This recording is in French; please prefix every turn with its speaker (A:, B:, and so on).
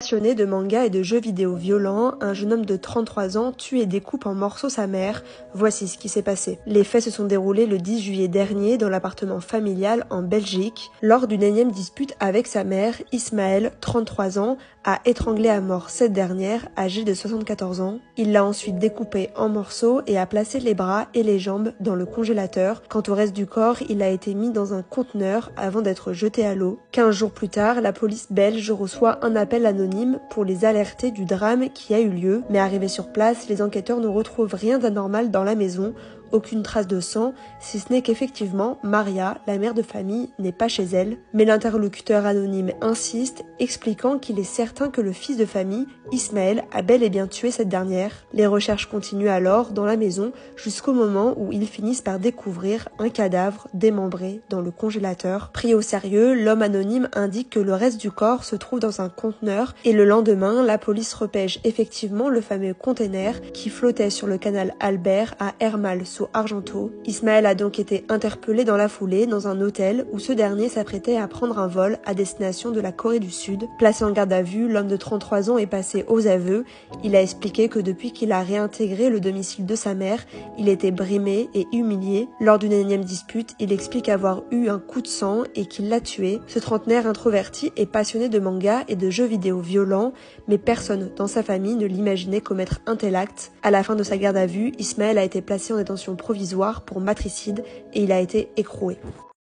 A: Passionné de manga et de jeux vidéo violents, un jeune homme de 33 ans tue et découpe en morceaux sa mère. Voici ce qui s'est passé. Les faits se sont déroulés le 10 juillet dernier dans l'appartement familial en Belgique. Lors d'une énième dispute avec sa mère, Ismaël, 33 ans, a étranglé à mort cette dernière, âgée de 74 ans. Il l'a ensuite découpée en morceaux et a placé les bras et les jambes dans le congélateur. Quant au reste du corps, il a été mis dans un conteneur avant d'être jeté à l'eau. 15 jours plus tard, la police belge reçoit un appel anonyme pour les alerter du drame qui a eu lieu, mais arrivés sur place, les enquêteurs ne retrouvent rien d'anormal dans la maison, aucune trace de sang, si ce n'est qu'effectivement, Maria, la mère de famille, n'est pas chez elle. Mais l'interlocuteur anonyme insiste, expliquant qu'il est certain que le fils de famille, Ismaël, a bel et bien tué cette dernière. Les recherches continuent alors dans la maison jusqu'au moment où ils finissent par découvrir un cadavre démembré dans le congélateur. Pris au sérieux, l'homme anonyme indique que le reste du corps se trouve dans un conteneur et le lendemain, la police repêche effectivement le fameux container qui flottait sur le canal Albert à Hermal Argento. Ismaël a donc été interpellé dans la foulée dans un hôtel où ce dernier s'apprêtait à prendre un vol à destination de la Corée du Sud. Placé en garde à vue, l'homme de 33 ans est passé aux aveux. Il a expliqué que depuis qu'il a réintégré le domicile de sa mère, il était brimé et humilié. Lors d'une énième dispute, il explique avoir eu un coup de sang et qu'il l'a tué. Ce trentenaire introverti est passionné de manga et de jeux vidéo violents, mais personne dans sa famille ne l'imaginait commettre un tel acte. À la fin de sa garde à vue, Ismaël a été placé en détention provisoire pour matricide et il a été écroué.